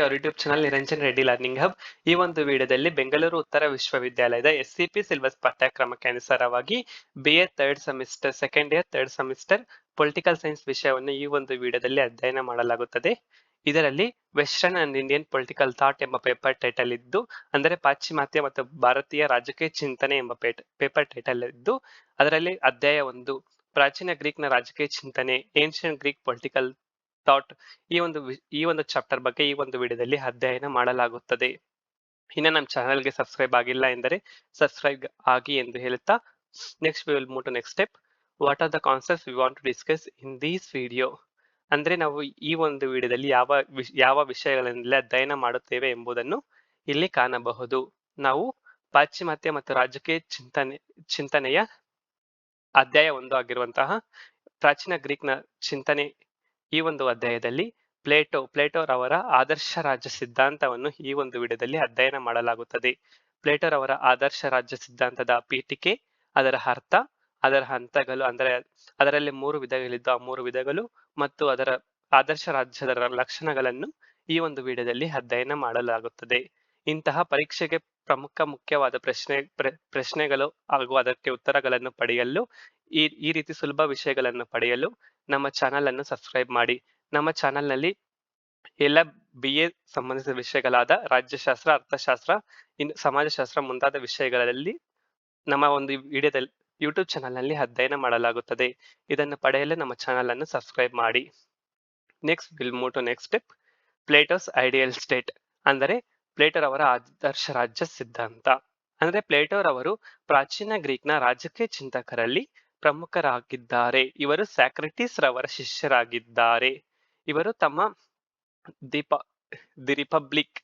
Our YouTube channel Niranjan Reddy learning hub. ಈ ಒಂದು ವಿಡಿಯೋದಲ್ಲಿ ಬೆಂಗಳೂರು ಉತ್ತರ ವಿಶ್ವವಿದ್ಯಾಲಯದ SCP ಸಿಲೆಬಸ್ ಪಠ್ಯಕ್ರಮಕ್ಕೆ ಅನುಸಾರವಾಗಿ BA third semester second year third semester political science ವಿಷಯವನ್ನು ಈ ಒಂದು ವಿಡಿಯೋದಲ್ಲಿ ಅಧ್ಯಯನ ಮಾಡಲಾಗುತ್ತದೆ. ಇದರಲ್ಲಿ western and Indian political thought ಎಂಬ ಪೇಪರ್ ಟೈಟಲ್ ಇದ್ದು, ಅಂದರೆ ಪಾಶ್ಚಿಮಾತ್ಯ ಮತ್ತು ಭಾರತೀಯ ರಾಜಕೀಯ ಚಿಂತನೆ ಎಂಬ ಪೇಪರ್ ಟೈಟಲ್ ಇದ್ದು, ಅದರಲ್ಲಿ ಅಧ್ಯಾಯ 1 ಪ್ರಾಚೀನ ಗ್ರೀಕ್ನ ರಾಜಕೀಯ ಚಿಂತನೆ, ಏನ್ಷಿಯಂಟ್ ಗ್ರೀಕ್ ಪೊಲಿಟಿಕಲ್ ಥಾಟ್, ಈ ಒಂದು ಚಾಪ್ಟರ್ ಬಗ್ಗೆ ಈ ಒಂದು ವಿಡಿಯೋದಲ್ಲಿ ಅಧ್ಯಯನ ಮಾಡಲಾಗುತ್ತದೆ. ಇನ್ನು ನಮ್ಮ ಚಾನಲ್ಗೆ ಸಬ್ಸ್ಕ್ರೈಬ್ ಆಗಿಲ್ಲ ಎಂದರೆ ಸಬ್ಸ್ಕ್ರೈಬ್ ಆಗಿ ಎಂದು ಹೇಳುತ್ತಾ, next we will move to next step. What are the concepts we want to discuss in this video? ಅಂದ್ರೆ ನಾವು ಈ ಒಂದು ವಿಡಿಯೋದಲ್ಲಿ ಯಾವ ವಿಷಯಗಳನ್ನೆಲ್ಲ ಅಧ್ಯಯನ ಮಾಡುತ್ತೇವೆ ಎಂಬುದನ್ನು ಇಲ್ಲಿ ಕಾಣಬಹುದು. ನಾವು ಪಾಶ್ಚಿಮಾತ್ಯ ಮತ್ತು ರಾಜಕೀಯ ಚಿಂತನೆಯ ಅಧ್ಯಾಯ 1 ಆಗಿರುವಂತಹ ಪ್ರಾಚೀನ ಗ್ರೀಕ್ನ ಚಿಂತನೆ, ಈ ಒಂದು ಅಧ್ಯಾಯದಲ್ಲಿ ಪ್ಲೇಟೋರವರ ಆದರ್ಶ ರಾಜ್ಯ ಸಿದ್ಧಾಂತವನ್ನು ಈ ಒಂದು ವಿಡಿಯೋದಲ್ಲಿ ಅಧ್ಯಯನ ಮಾಡಲಾಗುತ್ತದೆ. ಪ್ಲೇಟೋರವರ ಆದರ್ಶ ರಾಜ್ಯ ಸಿದ್ಧಾಂತದ ಪೀಠಿಕೆ, ಅದರ ಅರ್ಥ, ಅದರ ಹಂತಗಳು, ಅಂದರೆ ಅದರಲ್ಲಿ 3 ವಿಧಗಳಿದ್ದು ಆ 3 ವಿಧಗಳು ಮತ್ತು ಅದರ ಆದರ್ಶ ರಾಜ್ಯದ ಲಕ್ಷಣಗಳನ್ನು ಈ ಒಂದು ವಿಡಿಯೋದಲ್ಲಿ ಅಧ್ಯಯನ ಮಾಡಲಾಗುತ್ತದೆ. ಇಂತಹ ಪರೀಕ್ಷೆಗೆ ಮುಖ್ಯವಾದ ಪ್ರಶ್ನೆಗಳು ಹಾಗೂ ಅದಕ್ಕೆ ಉತ್ತರಗಳನ್ನು ಪಡೆಯಲು, ಈ ರೀತಿ ಸುಲಭ ವಿಷಯಗಳನ್ನು ಪಡೆಯಲು ನಮ್ಮ ಚಾನಲ್ ಅನ್ನು ಸಬ್ಸ್ಕ್ರೈಬ್ ಮಾಡಿ. ನಮ್ಮ ಚಾನಲ್ ನಲ್ಲಿ ಎಲ್ಲ BA ಸಂಬಂಧಿಸಿದ ವಿಷಯಗಳಾದ ರಾಜ್ಯಶಾಸ್ತ್ರ, ಅರ್ಥಶಾಸ್ತ್ರ, ಇನ್ನು ಸಮಾಜಶಾಸ್ತ್ರ ಮುಂತಾದ ವಿಷಯಗಳಲ್ಲಿ ನಮ್ಮ ಒಂದು ವಿಡಿಯೋದಲ್ಲಿ ಯೂಟ್ಯೂಬ್ ಚಾನಲ್ ನಲ್ಲಿ ಅಧ್ಯಯನ ಮಾಡಲಾಗುತ್ತದೆ. ಇದನ್ನು ಪಡೆಯಲು ನಮ್ಮ ಚಾನಲ್ ಅನ್ನು ಸಬ್ಸ್ಕ್ರೈಬ್ ಮಾಡಿ. Next will move to next step. Plato's ideal state, ಅಂದರೆ ಪ್ಲೇಟೋರವರ ಆದರ್ಶ ರಾಜ್ಯ ಸಿದ್ಧಾಂತ. ಅಂದ್ರೆ ಪ್ಲೇಟೋರವರು ಪ್ರಾಚೀನ ಗ್ರೀಕ್ನ ರಾಜಕೀಯ ಚಿಂತಕರಲ್ಲಿ ಪ್ರಮುಖರಾಗಿದ್ದಾರೆ. ಇವರು ಸಾಕ್ರೆಟಿಸ್ ರವರ ಶಿಷ್ಯರಾಗಿದ್ದಾರೆ. ಇವರು ತಮ್ಮ ದಿ ರಿಪಬ್ಲಿಕ್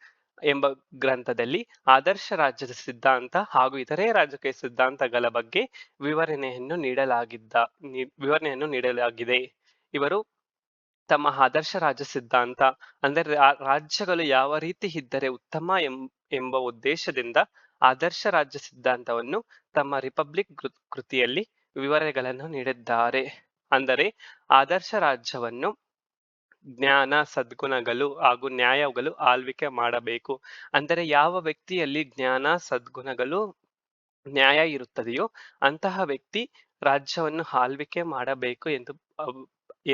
ಎಂಬ ಗ್ರಂಥದಲ್ಲಿ ಆದರ್ಶ ರಾಜ್ಯದ ಸಿದ್ಧಾಂತ ಹಾಗೂ ಇತರೆ ರಾಜಕೀಯ ಸಿದ್ಧಾಂತಗಳ ಬಗ್ಗೆ ವಿವರಣೆಯನ್ನು ನೀಡಲಾಗಿದೆ. ಇವರು ತಮ್ಮ ಆದರ್ಶ ರಾಜ್ಯ ಸಿದ್ಧಾಂತ, ಅಂದರೆ ರಾಜ್ಯಗಳು ಯಾವ ರೀತಿ ಇದ್ದರೆ ಉತ್ತಮ ಎಂಬ ಉದ್ದೇಶದಿಂದ ಆದರ್ಶ ರಾಜ್ಯ ಸಿದ್ಧಾಂತವನ್ನು ತಮ್ಮ ರಿಪಬ್ಲಿಕ್ ಕೃತಿಯಲ್ಲಿ ವಿವರಣೆಗಳನ್ನು ನೀಡಿದ್ದಾರೆ. ಅಂದರೆ ಆದರ್ಶ ರಾಜ್ಯವನ್ನು ಜ್ಞಾನ, ಸದ್ಗುಣಗಳು ಹಾಗೂ ನ್ಯಾಯಗಳು ಆಳ್ವಿಕೆ ಮಾಡಬೇಕು. ಅಂದರೆ ಯಾವ ವ್ಯಕ್ತಿಯಲ್ಲಿ ಜ್ಞಾನ, ಸದ್ಗುಣಗಳು, ನ್ಯಾಯ ಇರುತ್ತದೆಯೋ ಅಂತಹ ವ್ಯಕ್ತಿ ರಾಜ್ಯವನ್ನು ಆಳ್ವಿಕೆ ಮಾಡಬೇಕು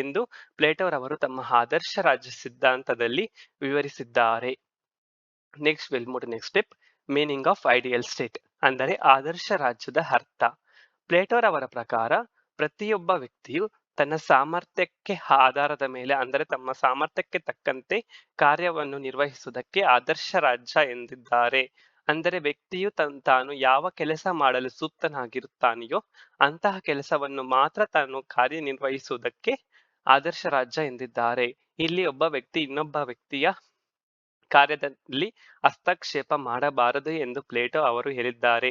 ಎಂದು ಪ್ಲೇಟೋರವರು ತಮ್ಮ ಆದರ್ಶ ರಾಜ್ಯ ಸಿದ್ಧಾಂತದಲ್ಲಿ ವಿವರಿಸಿದ್ದಾರೆ. Next will move to next step. Meaning of ideal state, ಅಂದರೆ ಆದರ್ಶ ರಾಜ್ಯದ ಅರ್ಥ. ಪ್ಲೇಟೋರವರ ಪ್ರಕಾರ ಪ್ರತಿಯೊಬ್ಬ ವ್ಯಕ್ತಿಯು ತನ್ನ ಸಾಮರ್ಥ್ಯಕ್ಕೆ ಆಧಾರದ ಮೇಲೆ, ಅಂದರೆ ತಮ್ಮ ಸಾಮರ್ಥ್ಯಕ್ಕೆ ತಕ್ಕಂತೆ ಕಾರ್ಯವನ್ನು ನಿರ್ವಹಿಸುವುದಕ್ಕೆ ಆದರ್ಶ ರಾಜ್ಯ ಎಂದಿದ್ದಾರೆ. ಅಂದರೆ ವ್ಯಕ್ತಿಯು ತಾನು ಯಾವ ಕೆಲಸ ಮಾಡಲು ಸೂಕ್ತನಾಗಿರುತ್ತಾನೆಯೋ ಅಂತಹ ಕೆಲಸವನ್ನು ಮಾತ್ರ ತಾನು ಕಾರ್ಯನಿರ್ವಹಿಸುವುದಕ್ಕೆ ಆದರ್ಶ ರಾಜ್ಯ ಎಂದಿದ್ದಾರೆ. ಇಲ್ಲಿ ಒಬ್ಬ ವ್ಯಕ್ತಿ ಇನ್ನೊಬ್ಬ ವ್ಯಕ್ತಿಯ ಕಾರ್ಯದಲ್ಲಿ ಹಸ್ತಕ್ಷೇಪ ಮಾಡಬಾರದು ಎಂದು ಪ್ಲೇಟೋ ಅವರು ಹೇಳಿದ್ದಾರೆ.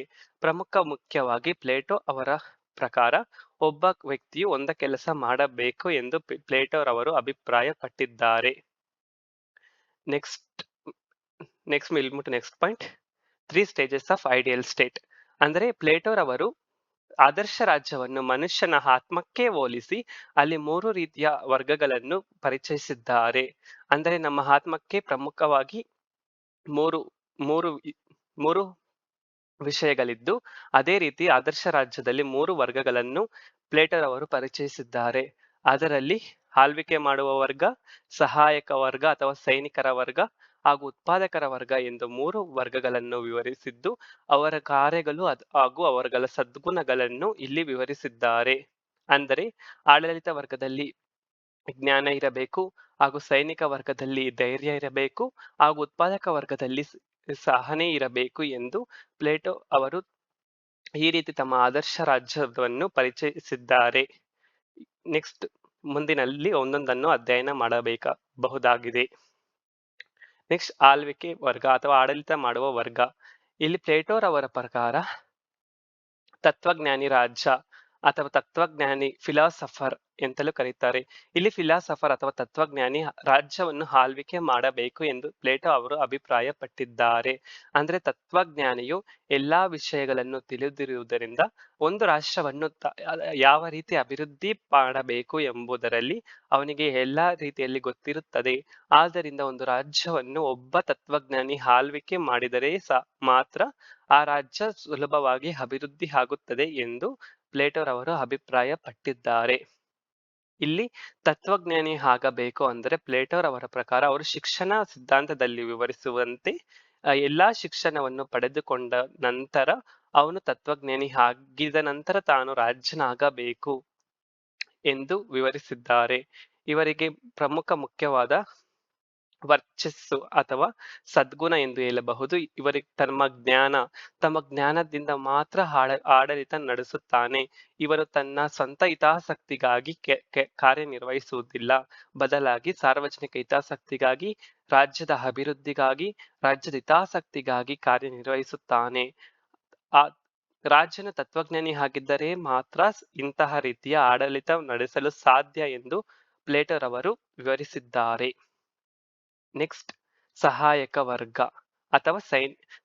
ಮುಖ್ಯವಾಗಿ ಪ್ಲೇಟೋ ಅವರ ಪ್ರಕಾರ ಒಬ್ಬ ವ್ಯಕ್ತಿಯು ಒಂದು ಕೆಲಸ ಮಾಡಬೇಕು ಎಂದು ಪ್ಲೇಟೋರವರು ಅಭಿಪ್ರಾಯ ಪಟ್ಟಿದ್ದಾರೆ. Next will move to next point. 3 stages of ideal state, ಅಂದರೆ ಪ್ಲೇಟೋರವರು ಆದರ್ಶ ರಾಜ್ಯವನ್ನು ಮನುಷ್ಯನ ಆತ್ಮಕ್ಕೆ ಹೋಲಿಸಿ ಅಲ್ಲಿ 3 ರೀತಿಯ ವರ್ಗಗಳನ್ನು ಪರಿಚಯಿಸಿದ್ದಾರೆ. ಅಂದರೆ ನಮ್ಮ ಆತ್ಮಕ್ಕೆ ಪ್ರಮುಖವಾಗಿ ಮೂರು ವಿಷಯಗಳಿದ್ದು, ಅದೇ ರೀತಿ ಆದರ್ಶ ರಾಜ್ಯದಲ್ಲಿ 3 ವರ್ಗಗಳನ್ನು ಪ್ಲೇಟೋರವರು ಪರಿಚಯಿಸಿದ್ದಾರೆ. ಅದರಲ್ಲಿ ಆಳ್ವಿಕೆ ಮಾಡುವ ವರ್ಗ, ಸಹಾಯಕ ವರ್ಗ ಅಥವಾ ಸೈನಿಕರ ವರ್ಗ ಹಾಗೂ ಉತ್ಪಾದಕರ ವರ್ಗ ಎಂದು 3 ವರ್ಗಗಳನ್ನು ವಿವರಿಸಿದ್ದು, ಅವರ ಕಾರ್ಯಗಳು ಹಾಗೂ ಅವರುಗಳ ಸದ್ಗುಣಗಳನ್ನು ಇಲ್ಲಿ ವಿವರಿಸಿದ್ದಾರೆ. ಅಂದರೆ ಆಡಳಿತ ವರ್ಗದಲ್ಲಿ ಜ್ಞಾನ ಇರಬೇಕು, ಹಾಗೂ ಸೈನಿಕ ವರ್ಗದಲ್ಲಿ ಧೈರ್ಯ ಇರಬೇಕು, ಹಾಗೂ ಉತ್ಪಾದಕ ವರ್ಗದಲ್ಲಿ ಸಹನೆ ಇರಬೇಕು ಎಂದು ಪ್ಲೇಟೋ ಅವರು ಈ ರೀತಿ ತಮ್ಮ ಆದರ್ಶ ರಾಜ್ಯವನ್ನು ಪರಿಚಯಿಸಿದ್ದಾರೆ. ನೆಕ್ಸ್ಟ್ ಮುಂದಿನಲ್ಲಿ ಒಂದೊಂದನ್ನು ಅಧ್ಯಯನ ಮಾಡಬಹುದಾಗಿದೆ. ನೆಕ್ಸ್ಟ್ ಆಳ್ವಿಕೆ ವರ್ಗ ಅಥವಾ ಆಡಳಿತ ಮಾಡುವ ವರ್ಗ. ಇಲ್ಲಿ ಪ್ಲೇಟೋರವರ ಪ್ರಕಾರ ತತ್ವಜ್ಞಾನಿ ರಾಜ್ಯ, ಅಥವಾ ತತ್ವಜ್ಞಾನಿ ಫಿಲಾಸಫರ್ ಎಂತಲೂ ಕರೀತಾರೆ. ಇಲ್ಲಿ ಫಿಲಾಸಫರ್ ಅಥವಾ ತತ್ವಜ್ಞಾನಿ ರಾಜ್ಯವನ್ನು ಆಳ್ವಿಕೆ ಮಾಡಬೇಕು ಎಂದು ಪ್ಲೇಟೋ ಅವರು ಅಭಿಪ್ರಾಯಪಟ್ಟಿದ್ದಾರೆ. ಅಂದ್ರೆ ತತ್ವಜ್ಞಾನಿಯು ಎಲ್ಲಾ ವಿಷಯಗಳನ್ನು ತಿಳಿದಿರುವುದರಿಂದ ಒಂದು ರಾಷ್ಟ್ರವನ್ನು ಯಾವ ರೀತಿ ಅಭಿವೃದ್ಧಿ ಮಾಡಬೇಕು ಎಂಬುದರಲ್ಲಿ ಅವನಿಗೆ ಎಲ್ಲಾ ರೀತಿಯಲ್ಲಿ ಗೊತ್ತಿರುತ್ತದೆ. ಆದ್ದರಿಂದ ಒಂದು ರಾಜ್ಯವನ್ನು ಒಬ್ಬ ತತ್ವಜ್ಞಾನಿ ಆಳ್ವಿಕೆ ಮಾಡಿದರೆ ಮಾತ್ರ ಆ ರಾಜ್ಯ ಸುಲಭವಾಗಿ ಅಭಿವೃದ್ಧಿ ಆಗುತ್ತದೆ ಎಂದು ಪ್ಲೇಟೋರವರು ಅಭಿಪ್ರಾಯ ಪಟ್ಟಿದ್ದಾರೆ. ಇಲ್ಲಿ ತತ್ವಜ್ಞಾನಿ ಆಗಬೇಕು ಅಂದರೆ ಪ್ಲೇಟೋರವರ ಪ್ರಕಾರ ಅವರು ಶಿಕ್ಷಣ ಸಿದ್ಧಾಂತದಲ್ಲಿ ವಿವರಿಸುವಂತೆ ಎಲ್ಲಾ ಶಿಕ್ಷಣವನ್ನು ಪಡೆದುಕೊಂಡ ನಂತರ ಅವನು ತತ್ವಜ್ಞಾನಿ ಆಗಿದ ನಂತರ ತಾನು ರಾಜ್ಯನಾಗಬೇಕು ಎಂದು ವಿವರಿಸಿದ್ದಾರೆ. ಇವರಿಗೆ ಮುಖ್ಯವಾದ ವರ್ಚಸ್ಸು ಅಥವಾ ಸದ್ಗುಣ ಎಂದು ಹೇಳಬಹುದು. ಇವರಿಗೆ ತಮ್ಮ ಜ್ಞಾನದಿಂದ ಮಾತ್ರ ಆಡಳಿತ ನಡೆಸುತ್ತಾನೆ. ಇವರು ತನ್ನ ಸ್ವಂತ ಹಿತಾಸಕ್ತಿಗಾಗಿ ಕಾರ್ಯನಿರ್ವಹಿಸುವುದಿಲ್ಲ, ಬದಲಾಗಿ ಸಾರ್ವಜನಿಕ ಹಿತಾಸಕ್ತಿಗಾಗಿ, ರಾಜ್ಯದ ಅಭಿವೃದ್ಧಿಗಾಗಿ, ರಾಜ್ಯದ ಹಿತಾಸಕ್ತಿಗಾಗಿ ಕಾರ್ಯನಿರ್ವಹಿಸುತ್ತಾನೆ. ಆ ರಾಜನು ತತ್ವಜ್ಞಾನಿ ಆಗಿದ್ದರೆ ಮಾತ್ರ ಇಂತಹ ರೀತಿಯ ಆಡಳಿತ ನಡೆಸಲು ಸಾಧ್ಯ ಎಂದು ಪ್ಲೇಟೋರವರು ವಿವರಿಸಿದ್ದಾರೆ. ನೆಕ್ಸ್ಟ್, ಸಹಾಯಕ ವರ್ಗ ಅಥವಾ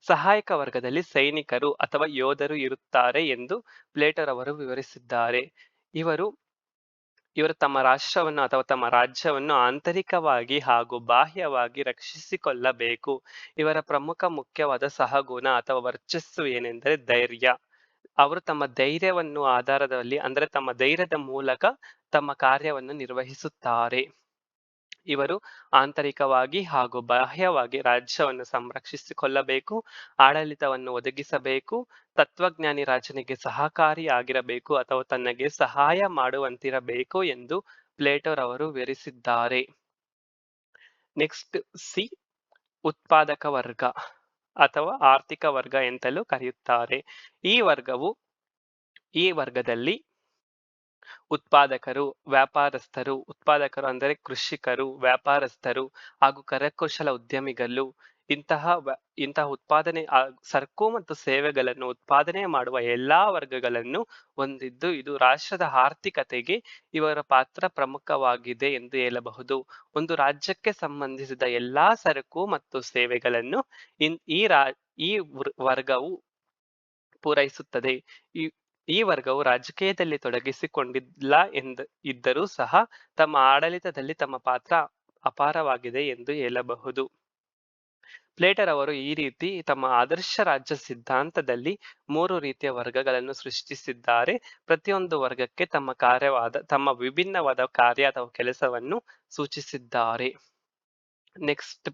ಸಹಾಯಕ ವರ್ಗದಲ್ಲಿ ಸೈನಿಕರು ಅಥವಾ ಯೋಧರು ಇರುತ್ತಾರೆ ಎಂದು ಪ್ಲೇಟೋರವರು ವಿವರಿಸಿದ್ದಾರೆ. ಇವರು ತಮ್ಮ ರಾಷ್ಟ್ರವನ್ನು ಅಥವಾ ತಮ್ಮ ರಾಜ್ಯವನ್ನು ಆಂತರಿಕವಾಗಿ ಹಾಗೂ ಬಾಹ್ಯವಾಗಿ ರಕ್ಷಿಸಿಕೊಳ್ಳಬೇಕು. ಇವರ ಮುಖ್ಯವಾದ ಸಹಗುಣ ಅಥವಾ ವರ್ಚಸ್ಸು ಏನೆಂದರೆ ಧೈರ್ಯ. ಅವರು ತಮ್ಮ ಧೈರ್ಯವನ್ನು ಆಧಾರದಲ್ಲಿ ಅಂದ್ರೆ ತಮ್ಮ ಧೈರ್ಯದ ಮೂಲಕ ತಮ್ಮ ಕಾರ್ಯವನ್ನು ನಿರ್ವಹಿಸುತ್ತಾರೆ. ಇವರು ಆಂತರಿಕವಾಗಿ ಹಾಗೂ ಬಾಹ್ಯವಾಗಿ ರಾಜ್ಯವನ್ನು ಸಂರಕ್ಷಿಸಿಕೊಳ್ಳಬೇಕು, ಆಡಳಿತವನ್ನು ಒದಗಿಸಬೇಕು, ತತ್ವಜ್ಞಾನಿ ರಾಜನಿಗೆ ಸಹಕಾರಿಯಾಗಿರಬೇಕು ಅಥವಾ ತನಗೆ ಸಹಾಯ ಮಾಡುವಂತಿರಬೇಕು ಎಂದು ಪ್ಲೇಟೋರವರು ವಿವರಿಸಿದ್ದಾರೆ. ನೆಕ್ಸ್ಟ್, ಸಿ, ಉತ್ಪಾದಕ ವರ್ಗ ಅಥವಾ ಆರ್ಥಿಕ ವರ್ಗ ಎಂತಲೂ ಕರೆಯುತ್ತಾರೆ. ಈ ವರ್ಗದಲ್ಲಿ ಉತ್ಪಾದಕರು ಅಂದರೆ ಕೃಷಿಕರು, ವ್ಯಾಪಾರಸ್ಥರು ಹಾಗೂ ಕರಕುಶಲ ಉದ್ಯಮಿಗಳು ಇಂತಹ ಉತ್ಪಾದನೆ ಸರಕು ಮತ್ತು ಸೇವೆಗಳನ್ನು ಉತ್ಪಾದನೆ ಮಾಡುವ ಎಲ್ಲಾ ವರ್ಗಗಳನ್ನು ಹೊಂದಿದ್ದು ಇದು ರಾಷ್ಟ್ರದ ಆರ್ಥಿಕತೆಗೆ ಇವರ ಪಾತ್ರ ಪ್ರಮುಖವಾಗಿದೆ ಎಂದು ಹೇಳಬಹುದು. ಒಂದು ರಾಜ್ಯಕ್ಕೆ ಸಂಬಂಧಿಸಿದ ಎಲ್ಲಾ ಸರಕು ಮತ್ತು ಸೇವೆಗಳನ್ನು ಈ ವರ್ಗವು ಪೂರೈಸುತ್ತದೆ. ಈ ವರ್ಗವು ರಾಜಕೀಯದಲ್ಲಿ ತೊಡಗಿಸಿಕೊಂಡಿಲ್ಲ ಇದ್ದರೂ ಸಹ ತಮ್ಮ ಆಡಳಿತದಲ್ಲಿ ತಮ್ಮ ಪಾತ್ರ ಅಪಾರವಾಗಿದೆ ಎಂದು ಹೇಳಬಹುದು. ಪ್ಲೇಟರ್ ಅವರು ಈ ರೀತಿ ತಮ್ಮ ಆದರ್ಶ ರಾಜ್ಯ ಸಿದ್ಧಾಂತದಲ್ಲಿ 3 ರೀತಿಯ ವರ್ಗಗಳನ್ನು ಸೃಷ್ಟಿಸಿದ್ದಾರೆ. ಪ್ರತಿಯೊಂದು ವರ್ಗಕ್ಕೆ ತಮ್ಮ ವಿಭಿನ್ನವಾದ ಕಾರ್ಯ ಅಥವಾ ಕೆಲಸವನ್ನು ಸೂಚಿಸಿದ್ದಾರೆ. ನೆಕ್ಸ್ಟ್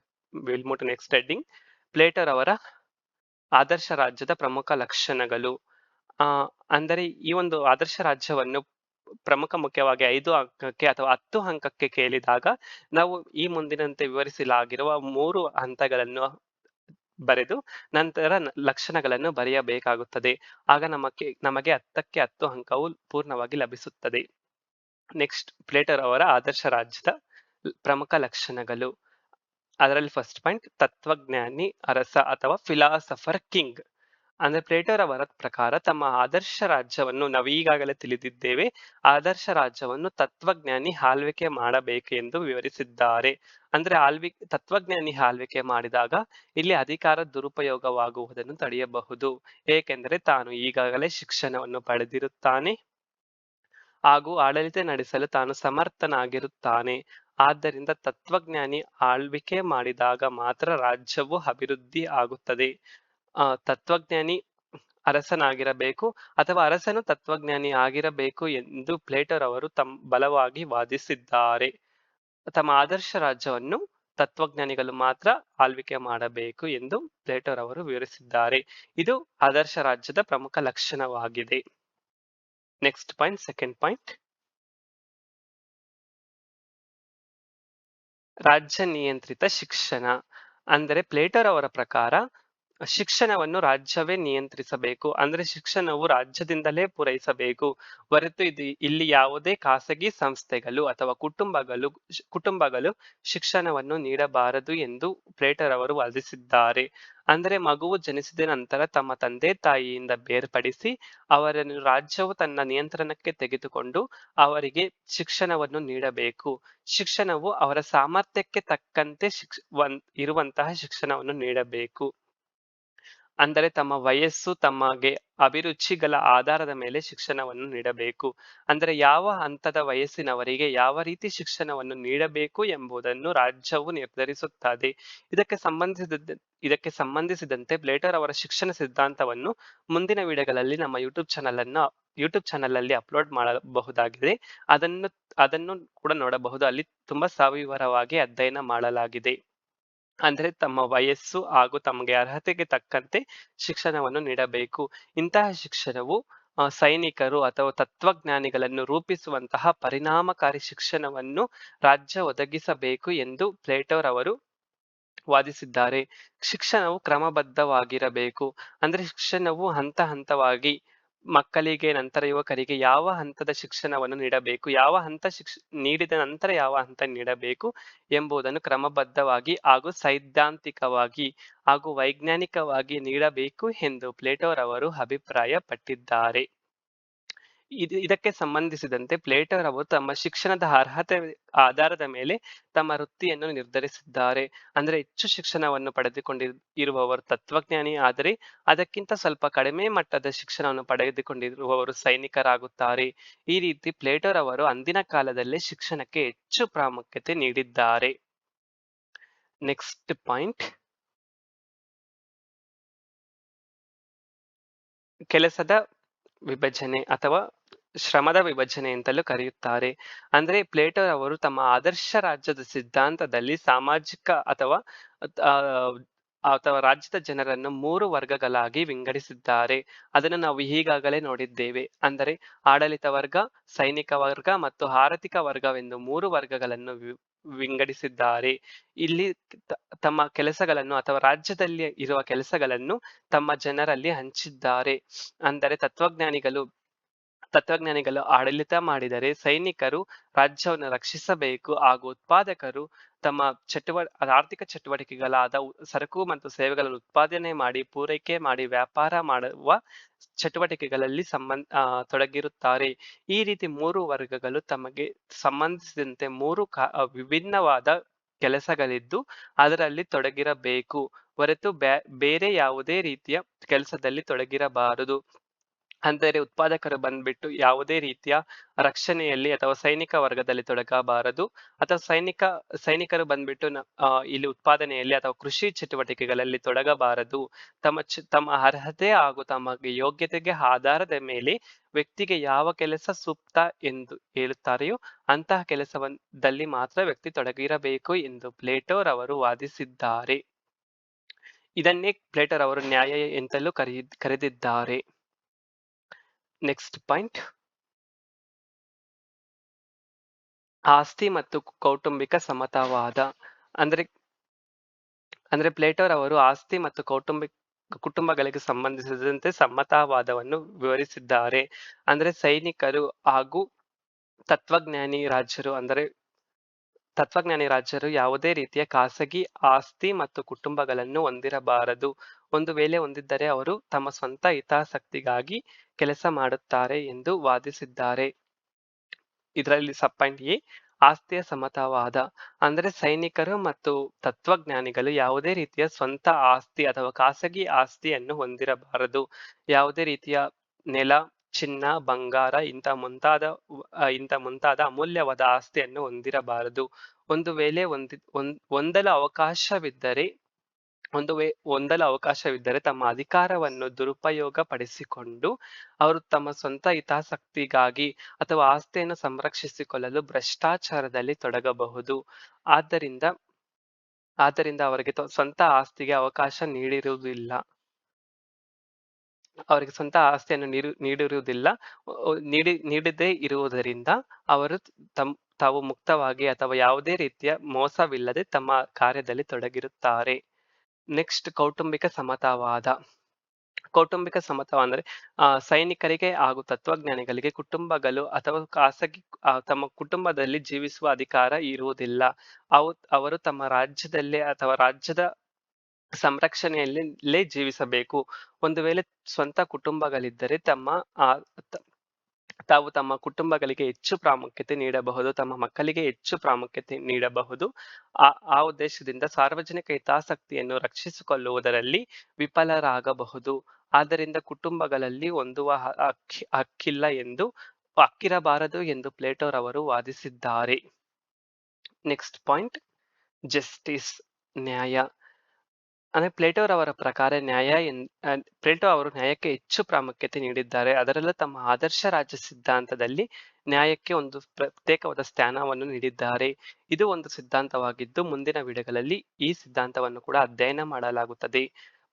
ಹೆಡ್ಡಿಂಗ್, ಪ್ಲೇಟರ್ ಅವರ ಆದರ್ಶ ರಾಜ್ಯದ ಪ್ರಮುಖ ಲಕ್ಷಣಗಳು. ಅಂದರೆ ಈ ಒಂದು ಆದರ್ಶ ರಾಜ್ಯವನ್ನು ಮುಖ್ಯವಾಗಿ 5 ಅಂಕಕ್ಕೆ ಅಥವಾ 10 ಅಂಕಕ್ಕೆ ಕೇಳಿದಾಗ ನಾವು ಈ ಮುಂದಿನಂತೆ ವಿವರಿಸಲಾಗಿರುವ 3 ಹಂತಗಳನ್ನು ಬರೆದು ನಂತರ ಲಕ್ಷಣಗಳನ್ನು ಬರೆಯಬೇಕಾಗುತ್ತದೆ. ಆಗ ನಮಗೆ 10ಕ್ಕೆ 10 ಅಂಕವು ಪೂರ್ಣವಾಗಿ ಲಭಿಸುತ್ತದೆ. ನೆಕ್ಸ್ಟ್, ಪ್ಲೇಟರ್ ಅವರ ಆದರ್ಶ ರಾಜ್ಯದ ಪ್ರಮುಖ ಲಕ್ಷಣಗಳು. ಅದರಲ್ಲಿ ಫಸ್ಟ್ ಪಾಯಿಂಟ್, ತತ್ವಜ್ಞಾನಿ ಅರಸ ಅಥವಾ ಫಿಲಾಸಫರ್ ಕಿಂಗ್. ಅಂದ್ರೆ ಪ್ಲೇಟರ್ ಅವರ ಪ್ರಕಾರ ತಮ್ಮ ಆದರ್ಶ ರಾಜ್ಯವನ್ನು ನಾವು ಈಗಾಗಲೇ ತಿಳಿದಿದ್ದೇವೆ. ಆದರ್ಶ ರಾಜ್ಯವನ್ನು ತತ್ವಜ್ಞಾನಿ ಆಳ್ವಿಕೆ ಮಾಡಬೇಕು ಎಂದು ವಿವರಿಸಿದ್ದಾರೆ. ಅಂದ್ರೆ ತತ್ವಜ್ಞಾನಿ ಆಳ್ವಿಕೆ ಮಾಡಿದಾಗ ಇಲ್ಲಿ ಅಧಿಕಾರ ದುರುಪಯೋಗವಾಗುವುದನ್ನು ತಡೆಯಬಹುದು. ಏಕೆಂದರೆ ತಾನು ಈಗಾಗಲೇ ಶಿಕ್ಷಣವನ್ನು ಪಡೆದಿರುತ್ತಾನೆ ಹಾಗೂ ಆಡಳಿತ ನಡೆಸಲು ತಾನು ಸಮರ್ಥನಾಗಿರುತ್ತಾನೆ. ಆದ್ದರಿಂದ ತತ್ವಜ್ಞಾನಿ ಆಳ್ವಿಕೆ ಮಾಡಿದಾಗ ಮಾತ್ರ ರಾಜ್ಯವು ಅಭಿವೃದ್ಧಿ ಆಗುತ್ತದೆ. ತತ್ವಜ್ಞಾನಿ ಅರಸನಾಗಿರಬೇಕು ಅಥವಾ ಅರಸನು ತತ್ವಜ್ಞಾನಿ ಆಗಿರಬೇಕು ಎಂದು ಪ್ಲೇಟರ್ ಅವರು ಬಲವಾಗಿ ವಾದಿಸಿದ್ದಾರೆ. ತಮ್ಮ ಆದರ್ಶ ರಾಜ್ಯವನ್ನು ತತ್ವಜ್ಞಾನಿಗಳು ಮಾತ್ರ ಆಳ್ವಿಕೆ ಮಾಡಬೇಕು ಎಂದು ಪ್ಲೇಟರ್ ಅವರು ವಿವರಿಸಿದ್ದಾರೆ. ಇದು ಆದರ್ಶ ರಾಜ್ಯದ ಪ್ರಮುಖ ಲಕ್ಷಣವಾಗಿದೆ. ನೆಕ್ಸ್ಟ್ ಪಾಯಿಂಟ್, ಸೆಕೆಂಡ್ ಪಾಯಿಂಟ್, ರಾಜ್ಯ ನಿಯಂತ್ರಿತ ಶಿಕ್ಷಣ. ಅಂದರೆ ಪ್ಲೇಟರ್ ಅವರ ಪ್ರಕಾರ ಶಿಕ್ಷಣವನ್ನು ರಾಜ್ಯವೇ ನಿಯಂತ್ರಿಸಬೇಕು. ಅಂದ್ರೆ ಶಿಕ್ಷಣವು ರಾಜ್ಯದಿಂದಲೇ ಪೂರೈಸಬೇಕು ಹೊರತು ಇಲ್ಲಿ ಯಾವುದೇ ಖಾಸಗಿ ಸಂಸ್ಥೆಗಳು ಅಥವಾ ಕುಟುಂಬಗಳು ಶಿಕ್ಷಣವನ್ನು ನೀಡಬಾರದು ಎಂದು ಪ್ಲೇಟರ್ ಅವರು ವಾದಿಸಿದ್ದಾರೆ. ಅಂದರೆ ಮಗುವು ಜನಿಸಿದ ನಂತರ ತಮ್ಮ ತಂದೆ ತಾಯಿಯಿಂದ ಬೇರ್ಪಡಿಸಿ ಅವರನ್ನು ರಾಜ್ಯವು ತನ್ನ ನಿಯಂತ್ರಣಕ್ಕೆ ತೆಗೆದುಕೊಂಡು ಅವರಿಗೆ ಶಿಕ್ಷಣವನ್ನು ನೀಡಬೇಕು. ಶಿಕ್ಷಣವು ಅವರ ಸಾಮರ್ಥ್ಯಕ್ಕೆ ತಕ್ಕಂತೆ ಇರುವಂತಹ ಶಿಕ್ಷಣವನ್ನು ನೀಡಬೇಕು. ಅಂದರೆ ತಮ್ಮ ವಯಸ್ಸು ತಮಗೆ ಅಭಿರುಚಿಗಳ ಆಧಾರದ ಮೇಲೆ ಶಿಕ್ಷಣವನ್ನು ನೀಡಬೇಕು. ಅಂದರೆ ಯಾವ ಹಂತದ ವಯಸ್ಸಿನವರಿಗೆ ಯಾವ ರೀತಿ ಶಿಕ್ಷಣವನ್ನು ನೀಡಬೇಕು ಎಂಬುದನ್ನು ರಾಜ್ಯವು ನಿರ್ಧರಿಸುತ್ತದೆ. ಇದಕ್ಕೆ ಸಂಬಂಧಿಸಿದ ಇದಕ್ಕೆ ಸಂಬಂಧಿಸಿದಂತೆ ಪ್ಲೇಟರ್ ಅವರ ಶಿಕ್ಷಣ ಸಿದ್ಧಾಂತವನ್ನು ಮುಂದಿನ ವಿಡಿಯೋಗಳಲ್ಲಿ ನಮ್ಮ ಯೂಟ್ಯೂಬ್ ಚಾನಲ್ ಅಲ್ಲಿ ಅಪ್ಲೋಡ್ ಮಾಡಬಹುದಾಗಿದೆ. ಅದನ್ನು ಅದನ್ನು ಕೂಡ ನೋಡಬಹುದು. ಅಲ್ಲಿ ತುಂಬಾ ಸವಿವರವಾಗಿ ಅಧ್ಯಯನ ಮಾಡಲಾಗಿದೆ. ಅಂದ್ರೆ ತಮ್ಮ ವಯಸ್ಸು ಹಾಗೂ ತಮಗೆ ಅರ್ಹತೆಗೆ ತಕ್ಕಂತೆ ಶಿಕ್ಷಣವನ್ನು ನೀಡಬೇಕು. ಇಂತಹ ಶಿಕ್ಷಣವು ಸೈನಿಕರು ಅಥವಾ ತತ್ವಜ್ಞಾನಿಗಳನ್ನು ರೂಪಿಸುವಂತಹ ಪರಿಣಾಮಕಾರಿ ಶಿಕ್ಷಣವನ್ನು ರಾಜ್ಯ ಒದಗಿಸಬೇಕು ಎಂದು ಪ್ಲೇಟೋರವರು ವಾದಿಸಿದ್ದಾರೆ. ಶಿಕ್ಷಣವು ಕ್ರಮಬದ್ಧವಾಗಿರಬೇಕು. ಅಂದ್ರೆ ಶಿಕ್ಷಣವು ಹಂತ ಹಂತವಾಗಿ ಮಕ್ಕಳಿಗೆ ನಂತರ ಯುವಕರಿಗೆ ಯಾವ ಹಂತದ ಶಿಕ್ಷಣವನ್ನು ನೀಡಬೇಕು, ಯಾವ ಹಂತ ನೀಡಿದ ನಂತರ ಯಾವ ಹಂತ ನೀಡಬೇಕು ಎಂಬುದನ್ನು ಕ್ರಮಬದ್ಧವಾಗಿ ಹಾಗೂ ಸೈದ್ಧಾಂತಿಕವಾಗಿ ಹಾಗೂ ವೈಜ್ಞಾನಿಕವಾಗಿ ನೀಡಬೇಕು ಎಂದು ಪ್ಲೇಟೋರವರು ಅಭಿಪ್ರಾಯ ಪಟ್ಟಿದ್ದಾರೆ. ಇದಕ್ಕೆ ಸಂಬಂಧಿಸಿದಂತೆ ಪ್ಲೇಟೋರವರು ತಮ್ಮ ಶಿಕ್ಷಣದ ಅರ್ಹತೆ ಆಧಾರದ ಮೇಲೆ ತಮ್ಮ ವೃತ್ತಿಯನ್ನು ನಿರ್ಧರಿಸಿದ್ದಾರೆ. ಅಂದ್ರೆ ಹೆಚ್ಚು ಶಿಕ್ಷಣವನ್ನು ಪಡೆದುಕೊಂಡಿರುವವರು ತತ್ವಜ್ಞಾನಿ ಆದರೆ ಅದಕ್ಕಿಂತ ಸ್ವಲ್ಪ ಕಡಿಮೆ ಮಟ್ಟದ ಶಿಕ್ಷಣವನ್ನು ಪಡೆದುಕೊಂಡಿರುವವರು ಸೈನಿಕರಾಗುತ್ತಾರೆ. ಈ ರೀತಿ ಪ್ಲೇಟೋರವರು ಅಂದಿನ ಕಾಲದಲ್ಲಿ ಶಿಕ್ಷಣಕ್ಕೆ ಹೆಚ್ಚು ಪ್ರಾಮುಖ್ಯತೆ ನೀಡಿದ್ದಾರೆ. ನೆಕ್ಸ್ಟ್ ಪಾಯಿಂಟ್, ಕೆಲಸದ ವಿಭಜನೆ ಅಥವಾ ಶ್ರಮದ ವಿಭಜನೆ ಅಂತಲೂ ಕರೆಯುತ್ತಾರೆ. ಅಂದ್ರೆ ಪ್ಲೇಟೋ ಅವರು ತಮ್ಮ ಆದರ್ಶ ರಾಜ್ಯದ ಸಿದ್ಧಾಂತದಲ್ಲಿ ಸಾಮಾಜಿಕ ಅಥವಾ ರಾಜ್ಯದ ಜನರನ್ನು 3 ವರ್ಗಗಳಾಗಿ ವಿಂಗಡಿಸಿದ್ದಾರೆ. ಅದನ್ನು ನಾವು ಈಗಾಗಲೇ ನೋಡಿದ್ದೇವೆ. ಅಂದರೆ ಆಡಳಿತ ವರ್ಗ, ಸೈನಿಕ ವರ್ಗ ಮತ್ತು ಆರ್ಥಿಕ ವರ್ಗವೆಂದು 3 ವರ್ಗಗಳನ್ನು ವಿಂಗಡಿಸಿದ್ದಾರೆ. ಇಲ್ಲಿ ತಮ್ಮ ಕೆಲಸಗಳನ್ನು ಅಥವಾ ರಾಜ್ಯದಲ್ಲಿ ಇರುವ ಕೆಲಸಗಳನ್ನು ತಮ್ಮ ಜನರಲ್ಲಿ ಹಂಚಿದ್ದಾರೆ. ಅಂದರೆ ತತ್ವಜ್ಞಾನಿಗಳು ಆಡಳಿತ ಮಾಡಿದರೆ ಸೈನಿಕರು ರಾಜ್ಯವನ್ನು ರಕ್ಷಿಸಬೇಕು ಹಾಗೂ ಉತ್ಪಾದಕರು ತಮ್ಮ ಆರ್ಥಿಕ ಚಟುವಟಿಕೆಗಳಾದ ಸರಕು ಮತ್ತು ಸೇವೆಗಳನ್ನು ಉತ್ಪಾದನೆ ಮಾಡಿ ಪೂರೈಕೆ ಮಾಡಿ ವ್ಯಾಪಾರ ಮಾಡುವ ಚಟುವಟಿಕೆಗಳಲ್ಲಿ ತೊಡಗಿರುತ್ತಾರೆ. ಈ ರೀತಿ 3 ವರ್ಗಗಳು ತಮಗೆ ಸಂಬಂಧಿಸಿದಂತೆ 3 ವಿಭಿನ್ನವಾದ ಕೆಲಸಗಳಿದ್ದು ಅದರಲ್ಲಿ ತೊಡಗಿರಬೇಕು ಹೊರತು ಬೇರೆ ಯಾವುದೇ ರೀತಿಯ ಕೆಲಸದಲ್ಲಿ ತೊಡಗಿರಬಾರದು. ಅಂದರೆ ಉತ್ಪಾದಕರು ಬಂದ್ಬಿಟ್ಟು ಯಾವುದೇ ರೀತಿಯ ರಕ್ಷಣೆಯಲ್ಲಿ ಅಥವಾ ಸೈನಿಕ ವರ್ಗದಲ್ಲಿ ತೊಡಗಬಾರದು ಅಥವಾ ಸೈನಿಕರು ಬಂದ್ಬಿಟ್ಟು ಇಲ್ಲಿ ಉತ್ಪಾದನೆಯಲ್ಲಿ ಅಥವಾ ಕೃಷಿ ಚಟುವಟಿಕೆಗಳಲ್ಲಿ ತೊಡಗಬಾರದು. ತಮ್ಮ ಅರ್ಹತೆ ಹಾಗೂ ತಮಗೆ ಯೋಗ್ಯತೆಗೆ ಆಧಾರದ ಮೇಲೆ ವ್ಯಕ್ತಿಗೆ ಯಾವ ಕೆಲಸ ಸೂಕ್ತ ಎಂದು ಹೇಳುತ್ತಾರೆಯೋ ಅಂತಹ ಕೆಲಸದಲ್ಲಿ ಮಾತ್ರ ವ್ಯಕ್ತಿ ತೊಡಗಿರಬೇಕು ಎಂದು ಪ್ಲೇಟೋರ್ ಅವರು ವಾದಿಸಿದ್ದಾರೆ. ಇದನ್ನೇ ಪ್ಲೇಟೋರ್ ಅವರು ನ್ಯಾಯ ಎಂತಲೂ ಕರೆದಿದ್ದಾರೆ. ನೆಕ್ಸ್ಟ್ ಪಾಯಿಂಟ್, ಆಸ್ತಿ ಮತ್ತು ಕೌಟುಂಬಿಕ ಸಮತಾವಾದ. ಅಂದ್ರೆ ಪ್ಲೇಟೋರ್ ಅವರು ಆಸ್ತಿ ಮತ್ತು ಕುಟುಂಬಗಳಿಗೆ ಸಂಬಂಧಿಸಿದಂತೆ ಸಮತಾವಾದವನ್ನು ವಿವರಿಸಿದ್ದಾರೆ. ಅಂದ್ರೆ ಸೈನಿಕರು ಹಾಗೂ ತತ್ವಜ್ಞಾನಿ ರಾಜ್ಯರು ಯಾವುದೇ ರೀತಿಯ ಖಾಸಗಿ ಆಸ್ತಿ ಮತ್ತು ಕುಟುಂಬಗಳನ್ನು ಹೊಂದಿರಬಾರದು. ಒಂದು ವೇಳೆ ಹೊಂದಿದ್ದರೆ ಅವರು ತಮ್ಮ ಸ್ವಂತ ಹಿತಾಸಕ್ತಿಗಾಗಿ ಕೆಲಸ ಮಾಡುತ್ತಾರೆ ಎಂದು ವಾದಿಸಿದ್ದಾರೆ. ಇದರಲ್ಲಿ ಸಬ್ ಪಾಯಿಂಟ್ ಎ, ಆಸ್ತಿಯ ಸಮತಾವಾದ. ಅಂದರೆ ಸೈನಿಕರು ಮತ್ತು ತತ್ವಜ್ಞಾನಿಗಳು ಯಾವುದೇ ರೀತಿಯ ಸ್ವಂತ ಆಸ್ತಿ ಅಥವಾ ಖಾಸಗಿ ಆಸ್ತಿಯನ್ನು ಹೊಂದಿರಬಾರದು. ಯಾವುದೇ ರೀತಿಯ ನೆಲ, ಚಿನ್ನ, ಬಂಗಾರ ಇಂಥ ಮುಂತಾದ ಅಮೂಲ್ಯವಾದ ಆಸ್ತಿಯನ್ನು ಹೊಂದಿರಬಾರದು. ಒಂದು ವೇಳೆ ಹೊಂದಲು ಅವಕಾಶವಿದ್ದರೆ ತಮ್ಮ ಅಧಿಕಾರವನ್ನು ದುರುಪಯೋಗ ಪಡಿಸಿಕೊಂಡು ಅವರು ತಮ್ಮ ಸ್ವಂತ ಹಿತಾಸಕ್ತಿಗಾಗಿ ಅಥವಾ ಆಸ್ತಿಯನ್ನು ಸಂರಕ್ಷಿಸಿಕೊಳ್ಳಲು ಭ್ರಷ್ಟಾಚಾರದಲ್ಲಿ ತೊಡಗಬಹುದು. ಆದ್ದರಿಂದ ಅವರಿಗೆ ಸ್ವಂತ ಆಸ್ತಿಗೆ ಅವಕಾಶ ನೀಡಿರುವುದಿಲ್ಲ. ಅವರಿಗೆ ಸ್ವಂತ ಆಸ್ತಿಯನ್ನು ನೀಡದೇ ಇರುವುದರಿಂದ ಅವರು ತಾವು ಮುಕ್ತವಾಗಿ ಅಥವಾ ಯಾವುದೇ ರೀತಿಯ ಮೋಸವಿಲ್ಲದೆ ತಮ್ಮ ಕಾರ್ಯದಲ್ಲಿ ತೊಡಗಿರುತ್ತಾರೆ. ನೆಕ್ಸ್ಟ್, ಕೌಟುಂಬಿಕ ಸಮತಾವಾದ. ಕೌಟುಂಬಿಕ ಸಮತಾವಾದ ಅಂದ್ರೆ ಸೈನಿಕರಿಗೆ ಹಾಗೂ ತತ್ವಜ್ಞಾನಿಗಳಿಗೆ ಕುಟುಂಬಗಳು ಅಥವಾ ಖಾಸಗಿ ತಮ್ಮ ಕುಟುಂಬದಲ್ಲಿ ಜೀವಿಸುವ ಅಧಿಕಾರ ಇರುವುದಿಲ್ಲ. ಅವರು ತಮ್ಮ ರಾಜ್ಯದಲ್ಲೇ ಅಥವಾ ರಾಜ್ಯದ ಸಂರಕ್ಷಣೆಯಲ್ಲೇ ಜೀವಿಸಬೇಕು. ಒಂದು ವೇಳೆ ಸ್ವಂತ ಕುಟುಂಬಗಳಿದ್ದರೆ ತಾವು ತಮ್ಮ ಕುಟುಂಬಗಳಿಗೆ ಹೆಚ್ಚು ಪ್ರಾಮುಖ್ಯತೆ ನೀಡಬಹುದು, ತಮ್ಮ ಮಕ್ಕಳಿಗೆ ಹೆಚ್ಚು ಪ್ರಾಮುಖ್ಯತೆ ನೀಡಬಹುದು. ಆ ಆ ಉದ್ದೇಶದಿಂದ ಸಾರ್ವಜನಿಕ ಹಿತಾಸಕ್ತಿಯನ್ನು ರಕ್ಷಿಸಿಕೊಳ್ಳುವುದರಲ್ಲಿ ವಿಫಲರಾಗಬಹುದು. ಆದ್ದರಿಂದ ಕುಟುಂಬಗಳಲ್ಲಿ ಹೊಂದುವ ಹಕ್ಕಿಲ್ಲ ಎಂದು ಹಕ್ಕಿರಬಾರದು ಎಂದು ಪ್ಲೇಟೋರವರು ವಾದಿಸಿದ್ದಾರೆ. ನೆಕ್ಸ್ಟ್ ಪಾಯಿಂಟ್, ಜಸ್ಟಿಸ್, ನ್ಯಾಯ. ಅಂದ್ರೆ ಪ್ಲೇಟೋರವರ ಪ್ರಕಾರ ಪ್ಲೇಟೋ ಅವರು ನ್ಯಾಯಕ್ಕೆ ಹೆಚ್ಚು ಪ್ರಾಮುಖ್ಯತೆ ನೀಡಿದ್ದಾರೆ. ಅದರಲ್ಲೂ ತಮ್ಮ ಆದರ್ಶ ರಾಜ್ಯ ಸಿದ್ಧಾಂತದಲ್ಲಿ ನ್ಯಾಯಕ್ಕೆ ಒಂದು ಪ್ರತ್ಯೇಕವಾದ ಸ್ಥಾನವನ್ನು ನೀಡಿದ್ದಾರೆ. ಇದು ಒಂದು ಸಿದ್ಧಾಂತವಾಗಿದ್ದು ಮುಂದಿನ ವಿಡಿಯೋಗಳಲ್ಲಿ ಈ ಸಿದ್ಧಾಂತವನ್ನು ಕೂಡ ಅಧ್ಯಯನ ಮಾಡಲಾಗುತ್ತದೆ.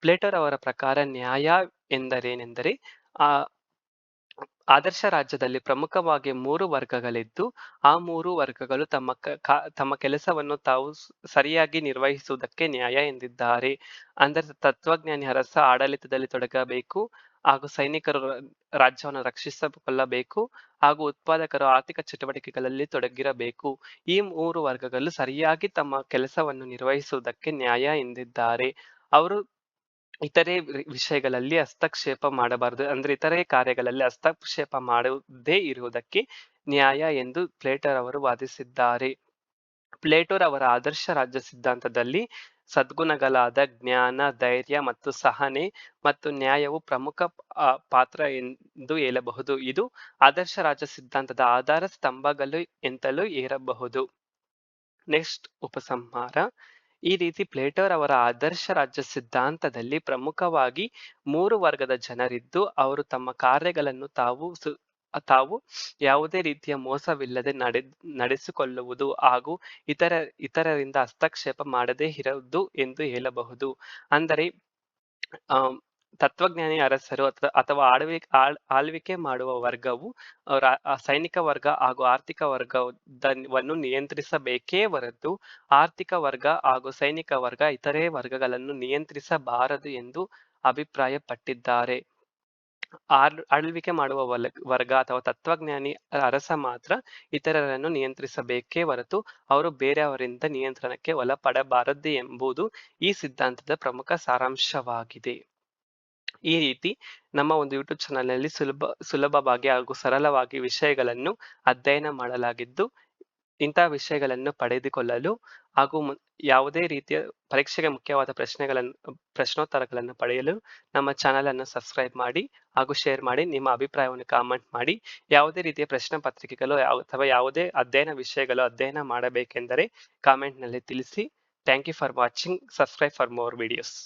ಪ್ಲೇಟೋರವರ ಪ್ರಕಾರ ನ್ಯಾಯ ಎಂದರೇನೆಂದರೆ ಆದರ್ಶ ರಾಜ್ಯದಲ್ಲಿ ಪ್ರಮುಖವಾಗಿ 3 ವರ್ಗಗಳಿದ್ದು, ಆ 3 ವರ್ಗಗಳು ತಮ್ಮ ಕೆಲಸವನ್ನು ತಾವು ಸರಿಯಾಗಿ ನಿರ್ವಹಿಸುವುದಕ್ಕೆ ನ್ಯಾಯ ಎಂದಿದ್ದಾರೆ. ಅಂದರೆ ತತ್ವಜ್ಞಾನಿ ಅರಸ ಆಡಳಿತದಲ್ಲಿ ತೊಡಗಬೇಕು, ಹಾಗೂ ಸೈನಿಕರು ರಾಜ್ಯವನ್ನು ರಕ್ಷಿಸಿಕೊಳ್ಳಬೇಕು, ಹಾಗೂ ಉತ್ಪಾದಕರು ಆರ್ಥಿಕ ಚಟುವಟಿಕೆಗಳಲ್ಲಿ ತೊಡಗಿರಬೇಕು. ಈ 3 ವರ್ಗಗಳು ಸರಿಯಾಗಿ ತಮ್ಮ ಕೆಲಸವನ್ನು ನಿರ್ವಹಿಸುವುದಕ್ಕೆ ನ್ಯಾಯ ಎಂದಿದ್ದಾರೆ. ಅವರು ಇತರೆ ವಿಷಯಗಳಲ್ಲಿ ಹಸ್ತಕ್ಷೇಪ ಮಾಡಬಾರದು, ಅಂದ್ರೆ ಇತರೆ ಕಾರ್ಯಗಳಲ್ಲಿ ಹಸ್ತಕ್ಷೇಪ ಮಾಡದೇ ಇರುವುದಕ್ಕೆ ನ್ಯಾಯ ಎಂದು ಪ್ಲೇಟರ್ ಅವರು ವಾದಿಸಿದ್ದಾರೆ. ಪ್ಲೇಟೋರ್ ಅವರ ಆದರ್ಶ ರಾಜ್ಯ ಸಿದ್ಧಾಂತದಲ್ಲಿ ಸದ್ಗುಣಗಳಾದ ಜ್ಞಾನ, ಧೈರ್ಯ ಮತ್ತು ಸಹನೆ ಮತ್ತು ನ್ಯಾಯವು ಪ್ರಮುಖ ಪಾತ್ರ ಎಂದು ಹೇಳಬಹುದು. ಇದು ಆದರ್ಶ ರಾಜ್ಯ ಸಿದ್ಧಾಂತದ ಆಧಾರ ಸ್ತಂಭಗಳು ಎಂತಲೂ ಹೇಳಬಹುದು. ನೆಕ್ಸ್ಟ್, ಉಪಸಂಹಾರ. ಈ ರೀತಿ ಪ್ಲೇಟೋರ್ ಅವರ ಆದರ್ಶ ರಾಜ್ಯ ಸಿದ್ಧಾಂತದಲ್ಲಿ ಪ್ರಮುಖವಾಗಿ 3 ವರ್ಗದ ಜನರಿದ್ದು, ಅವರು ತಮ್ಮ ಕಾರ್ಯಗಳನ್ನು ತಾವು ಯಾವುದೇ ರೀತಿಯ ಮೋಸವಿಲ್ಲದೆ ನಡೆಸಿಕೊಳ್ಳುವುದು ಹಾಗೂ ಇತರರಿಂದ ಹಸ್ತಕ್ಷೇಪ ಮಾಡದೇ ಇರುವುದು ಎಂದು ಹೇಳಬಹುದು. ಅಂದರೆ ತತ್ವಜ್ಞಾನಿ ಅರಸರು ಅಥವಾ ಆಳ್ವಿಕೆ ಮಾಡುವ ವರ್ಗವು ಸೈನಿಕ ವರ್ಗ ಹಾಗೂ ಆರ್ಥಿಕ ವರ್ಗವನ್ನು ನಿಯಂತ್ರಿಸಬೇಕೇ ಹೊರತು ಆರ್ಥಿಕ ವರ್ಗ ಹಾಗೂ ಸೈನಿಕ ವರ್ಗ ಇತರೆ ವರ್ಗಗಳನ್ನು ನಿಯಂತ್ರಿಸಬಾರದು ಎಂದು ಅಭಿಪ್ರಾಯಪಟ್ಟಿದ್ದಾರೆ. ಆಳ್ವಿಕೆ ಮಾಡುವ ವರ್ಗ ಅಥವಾ ತತ್ವಜ್ಞಾನಿ ಅರಸ ಮಾತ್ರ ಇತರರನ್ನು ನಿಯಂತ್ರಿಸಬೇಕೇ ಹೊರತು ಅವರು ಬೇರೆಯವರಿಂದ ನಿಯಂತ್ರಣಕ್ಕೆ ಒಳಪಡಬಾರದು ಎಂಬುದು ಈ ಸಿದ್ಧಾಂತದ ಪ್ರಮುಖ ಸಾರಾಂಶವಾಗಿದೆ. ಈ ರೀತಿ ನಮ್ಮ ಒಂದು ಯೂಟ್ಯೂಬ್ ಚಾನಲ್ನಲ್ಲಿ ಸುಲಭವಾಗಿ ಹಾಗೂ ಸರಳವಾಗಿ ವಿಷಯಗಳನ್ನು ಅಧ್ಯಯನ ಮಾಡಲಾಗಿದ್ದು, ಇಂತಹ ವಿಷಯಗಳನ್ನು ಪಡೆದುಕೊಳ್ಳಲು ಹಾಗೂ ಯಾವುದೇ ರೀತಿಯ ಪರೀಕ್ಷೆಗೆ ಮುಖ್ಯವಾದ ಪ್ರಶ್ನೋತ್ತರಗಳನ್ನು ಪಡೆಯಲು ನಮ್ಮ ಚಾನಲ್ ಅನ್ನು ಸಬ್ಸ್ಕ್ರೈಬ್ ಮಾಡಿ ಹಾಗೂ ಶೇರ್ ಮಾಡಿ. ನಿಮ್ಮ ಅಭಿಪ್ರಾಯವನ್ನು ಕಾಮೆಂಟ್ ಮಾಡಿ. ಯಾವುದೇ ರೀತಿಯ ಪ್ರಶ್ನೆ ಪತ್ರಿಕೆಗಳು ಅಥವಾ ಯಾವುದೇ ಅಧ್ಯಯನ ವಿಷಯಗಳು ಅಧ್ಯಯನ ಮಾಡಬೇಕೆಂದರೆ ಕಾಮೆಂಟ್ನಲ್ಲಿ ತಿಳಿಸಿ. Thank you for watching. Subscribe for more videos.